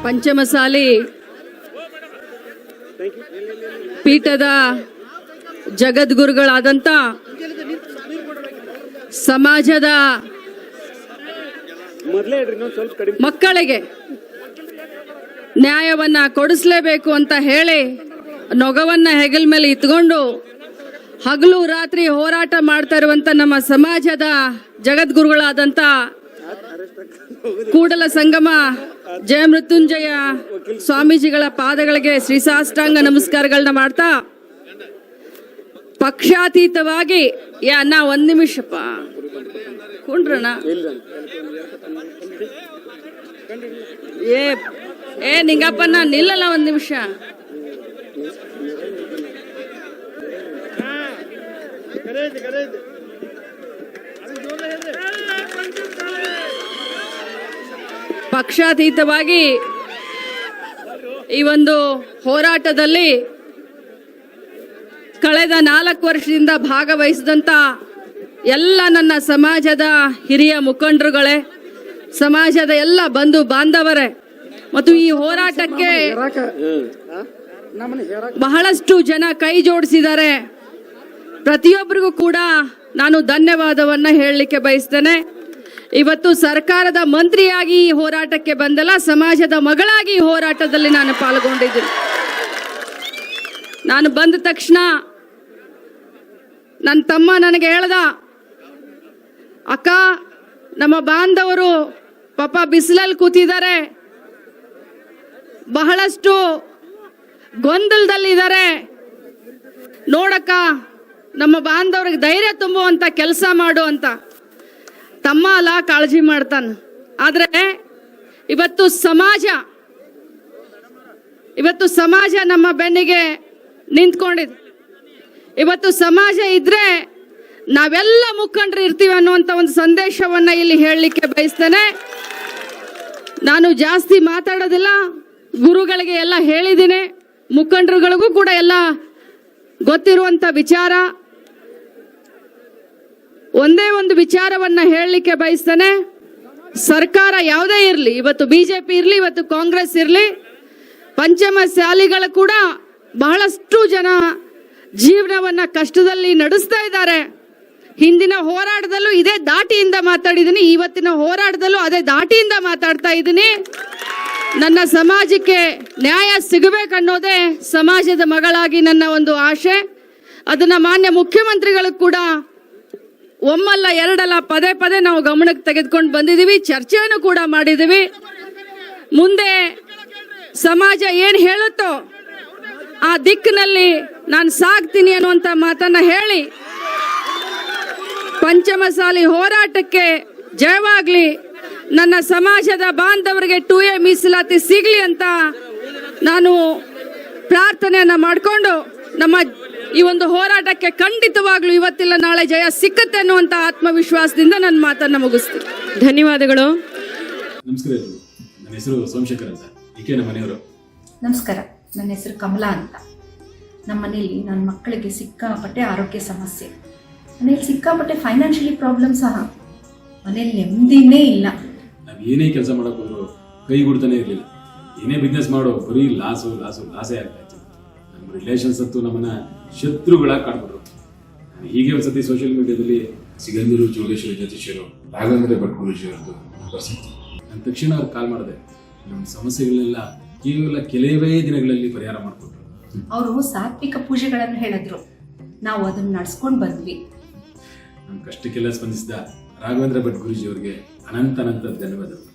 ಪಂಚಮಸಾಲಿ ಪೀಠದ ಜಗದ್ಗುರುಗಳಾದಂಥ ಸಮಾಜದ ಮಕ್ಕಳಿಗೆ ನ್ಯಾಯವನ್ನ ಕೊಡಿಸಲೇಬೇಕು ಅಂತ ಹೇಳಿ ನೊಗವನ್ನ ಹೆಗಲ ಮೇಲೆ ಇಟ್ಕೊಂಡು ಹಗಲು ರಾತ್ರಿ ಹೋರಾಟ ಮಾಡ್ತಾ ಇರುವಂತ ನಮ್ಮ ಸಮಾಜದ ಜಗದ್ಗುರುಗಳಾದಂಥ ಕೂಡಲ ಸಂಗಮ ಜಯಮೃತ್ಯುಂಜಯ ಸ್ವಾಮೀಜಿಗಳ ಪಾದಗಳಿಗೆ ಶ್ರೀಸಾಷ್ಟಾಂಗ ನಮಸ್ಕಾರಗಳನ್ನ ಮಾಡ್ತಾ ಪಕ್ಷಾತೀತವಾಗಿ ಅಣ್ಣ ಒಂದ್ ನಿಮಿಷಪ್ಪ ಕುಂಡ್ರಣ್ಣ ಏ ನಿಂಗಪ್ಪನ ನಿಲ್ಲಲ್ಲ ಒಂದ್ ನಿಮಿಷ. ಪಕ್ಷಾತೀತವಾಗಿ ಈ ಒಂದು ಹೋರಾಟದಲ್ಲಿ ಕಳೆದ 4 ವರ್ಷದಿಂದ ಭಾಗವಹಿಸಿದಂತ ಎಲ್ಲ ನನ್ನ ಸಮಾಜದ ಹಿರಿಯ ಮುಖಂಡರುಗಳೇ, ಸಮಾಜದ ಎಲ್ಲ ಬಂಧು ಬಾಂಧವರೇ ಮತ್ತು ಈ ಹೋರಾಟಕ್ಕೆ ಬಹಳಷ್ಟು ಜನ ಕೈ ಜೋಡಿಸಿದ್ದಾರೆ. ಪ್ರತಿಯೊಬ್ಬರಿಗೂ ಕೂಡ ನಾನು ಧನ್ಯವಾದವನ್ನ ಹೇಳಲಿಕ್ಕೆ ಬಯಸ್ತೇನೆ. ಇವತ್ತು ಸರ್ಕಾರದ ಮಂತ್ರಿಯಾಗಿ ಈ ಹೋರಾಟಕ್ಕೆ ಬಂದಲ್ಲ, ಸಮಾಜದ ಮಗಳಾಗಿ ಈ ಹೋರಾಟದಲ್ಲಿ ನಾನು ಪಾಲ್ಗೊಂಡಿದ್ದೀನಿ. ನಾನು ಬಂದ ತಕ್ಷಣ ನನ್ನ ತಮ್ಮ ನನಗೆ ಹೇಳ್ದ, ಅಕ್ಕ ನಮ್ಮ ಬಾಂಧವರು ಪಾಪ ಬಿಸಿಲಲ್ಲಿ ಕೂತಿದ್ದಾರೆ, ಬಹಳಷ್ಟು ಗೊಂದಲದಲ್ಲಿದ್ದಾರೆ, ನೋಡಕ್ಕ ನಮ್ಮ ಬಾಂಧವ್ರಿಗೆ ಧೈರ್ಯ ತುಂಬುವಂತ ಕೆಲಸ ಮಾಡು ಅಂತ. ತಮ್ಮ ಅಲ್ಲ, ಕಾಳಜಿ ಮಾಡ್ತಾನೆ. ಆದ್ರೆ ಇವತ್ತು ಸಮಾಜ ನಮ್ಮ ಬೆನ್ನಿಗೆ ನಿಂತ್ಕೊಂಡಿದೆ. ಇವತ್ತು ಸಮಾಜ ಇದ್ರೆ ನಾವೆಲ್ಲ ಮುಖಂಡರು ಇರ್ತೀವಿ ಅನ್ನುವಂತ ಒಂದು ಸಂದೇಶವನ್ನ ಇಲ್ಲಿ ಹೇಳಲಿಕ್ಕೆ ಬಯಸ್ತೇನೆ. ನಾನು ಜಾಸ್ತಿ ಮಾತಾಡೋದಿಲ್ಲ, ಗುರುಗಳಿಗೆ ಎಲ್ಲ ಹೇಳಿದ್ದೀನಿ, ಮುಖಂಡರುಗಳಿಗೂ ಕೂಡ ಎಲ್ಲ ಗೊತ್ತಿರುವಂತ ವಿಚಾರ. ಒಂದೇ ಒಂದು ವಿಚಾರವನ್ನ ಹೇಳಲಿಕ್ಕೆ ಬಯಸ್ತೇನೆ. ಸರ್ಕಾರ ಯಾವುದೇ ಇರಲಿ, ಇವತ್ತು ಬಿಜೆಪಿ ಇರಲಿ, ಇವತ್ತು ಕಾಂಗ್ರೆಸ್ ಇರಲಿ, ಪಂಚಮಸಾಲಿಗಳು ಕೂಡ ಬಹಳಷ್ಟು ಜನ ಜೀವನವನ್ನ ಕಷ್ಟದಲ್ಲಿ ನಡೆಸ್ತಾ ಇದ್ದಾರೆ. ಹಿಂದಿನ ಹೋರಾಟದಲ್ಲೂ ಇದೇ ದಾಟಿಯಿಂದ ಮಾತಾಡಿದ್ದೀನಿ, ಇವತ್ತಿನ ಹೋರಾಟದಲ್ಲೂ ಅದೇ ದಾಟಿಯಿಂದ ಮಾತಾಡ್ತಾ ಇದ್ದೀನಿ. ನನ್ನ ಸಮಾಜಕ್ಕೆ ನ್ಯಾಯ ಸಿಗಬೇಕನ್ನೋದೇ ಸಮಾಜದ ಮಗಳಾಗಿ ನನ್ನ ಒಂದು ಆಶೆ. ಅದನ್ನ ಮಾನ್ಯ ಮುಖ್ಯಮಂತ್ರಿಗಳು ಕೂಡ ಒಮ್ಮಲ್ಲ ಎರಡಲ್ಲ ಪದೇ ಪದೇ ನಾವು ಗಮನಕ್ಕೆ ತೆಗೆದುಕೊಂಡು ಬಂದಿದ್ದೀವಿ, ಚರ್ಚೆಯನ್ನು ಕೂಡ ಮಾಡಿದ್ದೀವಿ. ಮುಂದೆ ಸಮಾಜ ಏನು ಹೇಳುತ್ತೋ ಆ ದಿಕ್ಕಿನಲ್ಲಿ ನಾನು ಸಾಗ್ತೀನಿ ಅನ್ನುವಂತ ಮಾತನ್ನ ಹೇಳಿ ಪಂಚಮಸಾಲಿ ಹೋರಾಟಕ್ಕೆ ಜಯವಾಗ್ಲಿ, ನನ್ನ ಸಮಾಜದ ಬಾಂಧವರಿಗೆ 2A ಮೀಸಲಾತಿ ಸಿಗ್ಲಿ ಅಂತ ನಾನು ಪ್ರಾರ್ಥನೆಯನ್ನ ಮಾಡಿಕೊಂಡು ನಮ್ಮ ಈ ಒಂದು ಹೋರಾಟಕ್ಕೆ ಖಂಡಿತವಾಗ್ಲೂ ಇವತ್ತಿಲ್ಲ ನಾಳೆ ಜಯ ಸಿಕ್ಕತ್ತೆ ಅನ್ನುವಂತ ಆತ್ಮವಿಶ್ವಾಸದಿಂದ ನನ್ನ ಮಾತನ್ನ ಮುಗಿಸ್ತೀನಿ. ಧನ್ಯವಾದಗಳು. ನಮಸ್ಕಾರ. ನನ್ನ ಹೆಸರು ಸೋಮಶೇಖರ್ ಅಂತ, ಈಕೆ ನಮ್ಮ ಮನೆಯವರು. ನಮಸ್ಕಾರ, ನನ್ನ ಹೆಸರು ಕಮಲಾ ಅಂತ. ನಮ್ಮ ಮನೇಲಿ ನನ್ನ ಮಕ್ಕಳಿಗೆ ಸಿಕ್ಕಾಪಟ್ಟೆ ಆರೋಗ್ಯ ಸಮಸ್ಯೆ, ಮನೇಲಿ ಸಿಕ್ಕಾಪಟ್ಟೆ ಫೈನಾನ್ಷಿಯಲಿ ಪ್ರಾಬ್ಲಮ್ ಸಹ, ಮನೇಲಿ ನೆಮ್ಮದಿನೇ ಇಲ್ಲ. ನಾವು ಏನೇ ಕೆಲಸ ಮಾಡಕ್ ಹೋದ್ರು ಕೈ ಗುಡ್ತಾನೆ ಇರಲಿಲ್ಲ. ಏನೇ ಬಿಸ್ನೆಸ್ ಮಾಡೋ ಬರೀ ಲಾಸೇ ಆಗ್ತಾ ಇತ್ತು. ನಮ್ಮ ರಿಲೇಷನ್ಸ್ ಅಂತೂ ನಮ್ಮನ್ನ ಶತ್ರುಗಳಾಗಿ ಕಾಡ್ಬಿಟ್ರು. ಹೀಗೆ ಒಂದ್ಸತಿ ಸೋಷಿಯಲ್ ಮೀಡಿಯಾದಲ್ಲಿ ಸಿಗಂದೂರು ಜೋಗೇಶ್ವರಿ ಜ್ಯೋತಿಷ್ಯರು ರಾಘವೇಂದ್ರ ಭಟ್ ಗುರೂಜಿಯವರದ್ದು ನಂಬರ್ ಸಿಕ್ತು. ನಾನು ತಕ್ಷಣ ಅವ್ರಿಗೆ ಕಾಲ್ ಮಾಡಿದೆ. ನಮ್ಮ ಸಮಸ್ಯೆಗಳನ್ನೆಲ್ಲ ಕೇವಲ ಕೆಲವೇ ದಿನಗಳಲ್ಲಿ ಪರಿಹಾರ ಮಾಡಿಕೊಟ್ರು. ಅವರು ಸಾತ್ವಿಕ ಪೂಜೆಗಳನ್ನು ಹೇಳಿದ್ರು, ನಾವು ಅದನ್ನ ನಡ್ಸ್ಕೊಂಡು ಬಂದ್ವಿ. ನಮ್ಮ ಕಷ್ಟಕ್ಕೆಲ್ಲ ಸ್ಪಂದಿಸಿದ ರಾಘವೇಂದ್ರ ಭಟ್ ಗುರೂಜಿಯವರಿಗೆ ಅನಂತ ಧನ್ಯವಾದಗಳು.